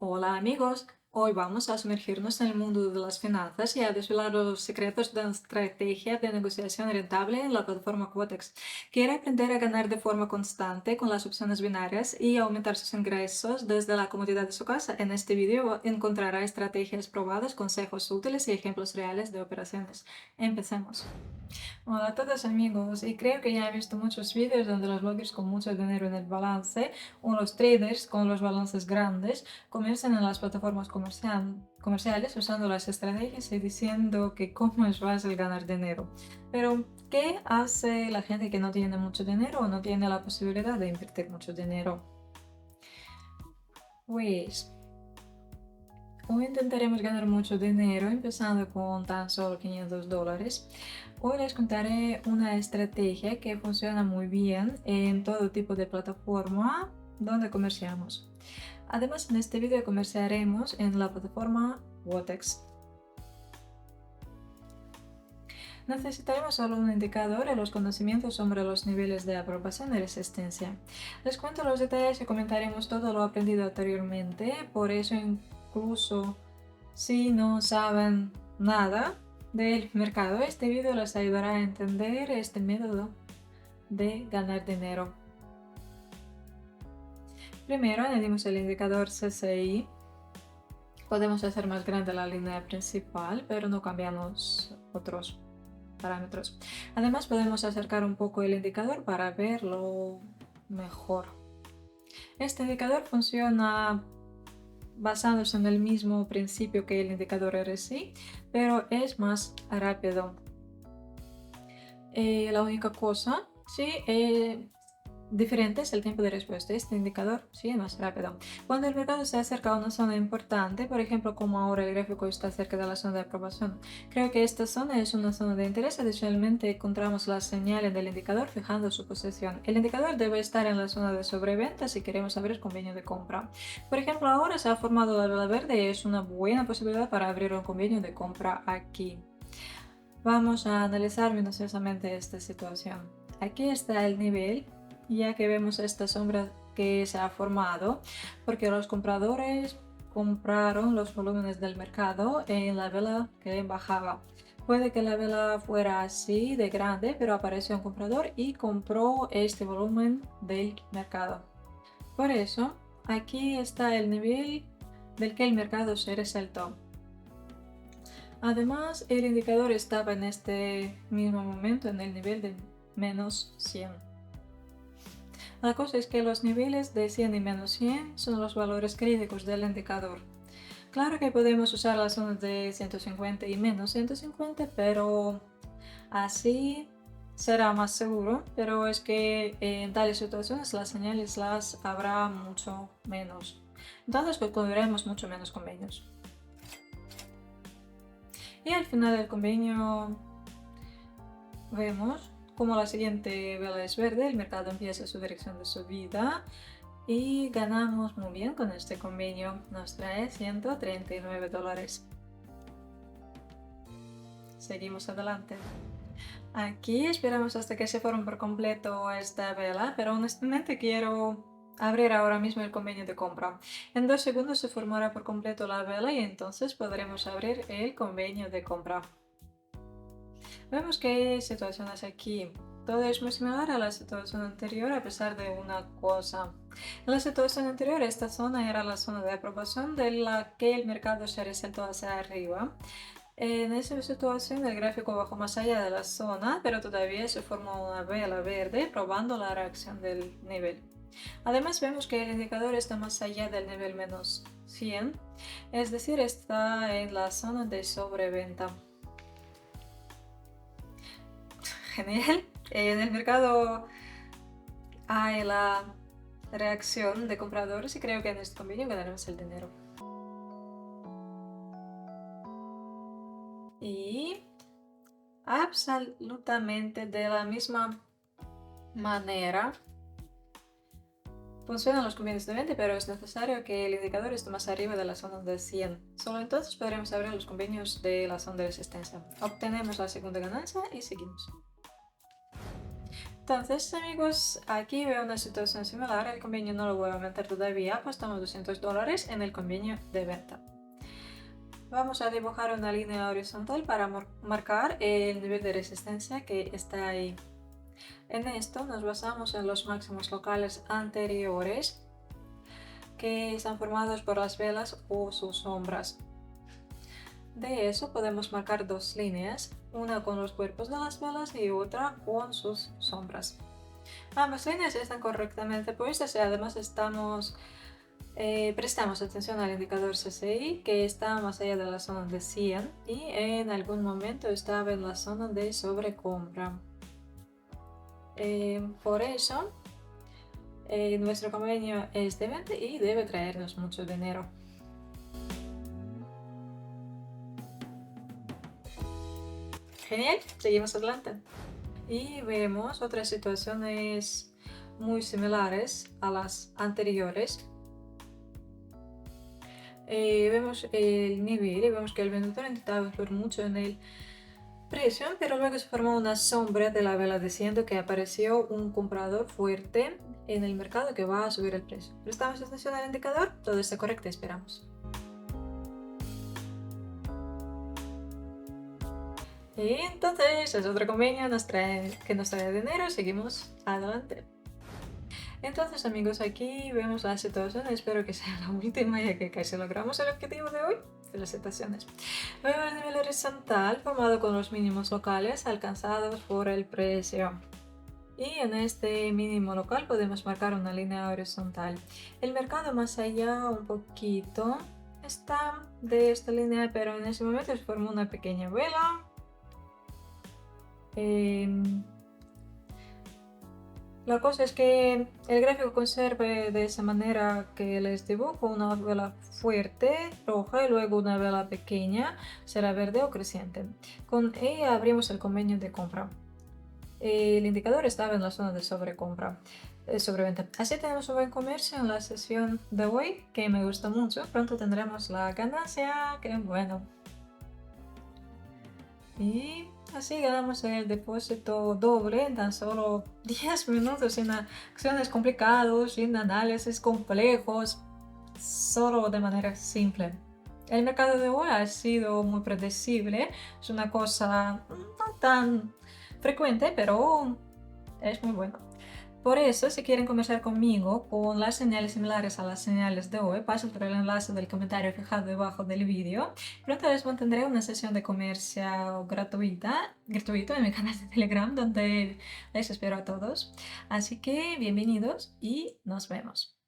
Hola amigos, hoy vamos a sumergirnos en el mundo de las finanzas y a desvelar los secretos de una estrategia de negociación rentable en la plataforma Quotex. ¿Quiere aprender a ganar de forma constante con las opciones binarias y aumentar sus ingresos desde la comodidad de su casa? En este video encontrará estrategias probadas, consejos útiles y ejemplos reales de operaciones. Empecemos. Hola a todos amigos, y creo que ya he visto muchos vídeos donde los bloggers con mucho dinero en el balance o los traders con los balances grandes comienzan en las plataformas comerciales usando las estrategias y diciendo que cómo es fácil ganar dinero. Pero, ¿qué hace la gente que no tiene mucho dinero o no tiene la posibilidad de invertir mucho dinero? Pues hoy intentaremos ganar mucho dinero empezando con tan solo $500. Hoy les contaré una estrategia que funciona muy bien en todo tipo de plataforma donde comerciamos. Además, en este video comerciaremos en la plataforma Wotex. Necesitaremos solo un indicador y los conocimientos sobre los niveles de aprobación y resistencia. Les cuento los detalles y comentaremos todo lo aprendido anteriormente, por eso incluso si no saben nada del mercado, este video les ayudará a entender este método de ganar dinero. Primero añadimos el indicador CCI. Podemos hacer más grande la línea principal, pero no cambiamos otros parámetros. Además, podemos acercar un poco el indicador para verlo mejor. Este indicador funciona basándose en el mismo principio que el indicador RSI, pero es más rápido. La única cosa, sí, diferente es el tiempo de respuesta. Este indicador sí es más rápido. Cuando el mercado se acerca a una zona importante, por ejemplo, como ahora el gráfico está cerca de la zona de aprobación, creo que esta zona es una zona de interés. Adicionalmente, encontramos la señal en el indicador fijando su posición. El indicador debe estar en la zona de sobreventa si queremos abrir convenio de compra. Por ejemplo, ahora se ha formado la vela verde y es una buena posibilidad para abrir un convenio de compra aquí. Vamos a analizar minuciosamente esta situación. Aquí está el nivel, ya que vemos esta sombra que se ha formado, porque los compradores compraron los volúmenes del mercado en la vela que bajaba. Puede que la vela fuera así de grande, pero apareció un comprador y compró este volumen del mercado. Por eso, aquí está el nivel del que el mercado se resaltó. Además, el indicador estaba en este mismo momento en el nivel de menos 100. La cosa es que los niveles de 100 y menos 100 son los valores críticos del indicador. Claro que podemos usar las zonas de 150 y menos 150, pero así será más seguro. Pero es que en tales situaciones las señales las habrá mucho menos. Entonces concluiremos mucho menos convenios. Y al final del convenio vemos como la siguiente vela es verde, el mercado empieza su dirección de subida y ganamos muy bien con este convenio, nos trae $139. Seguimos adelante. Aquí esperamos hasta que se forme por completo esta vela, pero honestamente quiero abrir ahora mismo el convenio de compra. En 2 segundos se formará por completo la vela y entonces podremos abrir el convenio de compra. Vemos que hay situaciones aquí. Todo es muy similar a la situación anterior a pesar de una cosa. En la situación anterior esta zona era la zona de aprobación de la que el mercado se resaltó hacia arriba. En esa situación el gráfico bajó más allá de la zona, pero todavía se formó una vela verde probando la reacción del nivel. Además vemos que el indicador está más allá del nivel menos 100, es decir, está en la zona de sobreventa. Genial. En el mercado hay la reacción de compradores y creo que en este convenio ganaremos el dinero. Y absolutamente de la misma manera funcionan los convenios de venta, pero es necesario que el indicador esté más arriba de la zona de 100. Solo entonces podremos abrir los convenios de la zona de resistencia. Obtenemos la segunda ganancia y seguimos. Entonces, amigos, aquí veo una situación similar. El convenio no lo voy a aumentar todavía, apostamos $200 en el convenio de venta. Vamos a dibujar una línea horizontal para marcar el nivel de resistencia que está ahí. En esto nos basamos en los máximos locales anteriores que están formados por las velas o sus sombras. De eso podemos marcar dos líneas, una con los cuerpos de las velas y otra con sus sombras. Ambas líneas están correctamente puestas y además prestamos atención al indicador CCI, que está más allá de la zona de 100 y en algún momento estaba en la zona de sobrecompra. Por eso nuestro convenio es de venta y debe traernos mucho dinero. Genial, seguimos adelante. Y vemos otras situaciones muy similares a las anteriores. Vemos el nivel y vemos que el vendedor intentaba influir mucho en el precio, pero luego se formó una sombra de la vela diciendo que apareció un comprador fuerte en el mercado que va a subir el precio. Prestamos atención al indicador, todo está correcto, esperamos. Y entonces es otro convenio que nos trae dinero, seguimos adelante. Entonces, amigos, aquí vemos la situación, espero que sea la última ya que casi logramos el objetivo de hoy. Felicitaciones. Vemos el nivel horizontal formado con los mínimos locales alcanzados por el precio. Y en este mínimo local podemos marcar una línea horizontal. El mercado más allá un poquito está de esta línea, pero en ese momento se formó una pequeña vela. La cosa es que el gráfico conserve de esa manera que les dibujo una vela fuerte, roja, y luego una vela pequeña, será verde o creciente. Con E abrimos el convenio de compra. El indicador estaba en la zona de sobreventa. Así tenemos un buen comercio en la sesión de hoy, que me gusta mucho. Pronto tendremos la ganancia, qué bueno. Y así ganamos el depósito doble en tan solo 10 minutos, sin acciones complicadas, sin análisis complejos, solo de manera simple. El mercado de hoy ha sido muy predecible, es una cosa no tan frecuente, pero es muy bueno. Por eso, si quieren conversar conmigo con las señales similares a las señales de hoy, pasen por el enlace del comentario fijado debajo del vídeo. Pronto les mantendré una sesión de comercio gratuito en mi canal de Telegram, donde les espero a todos. Así que bienvenidos y nos vemos.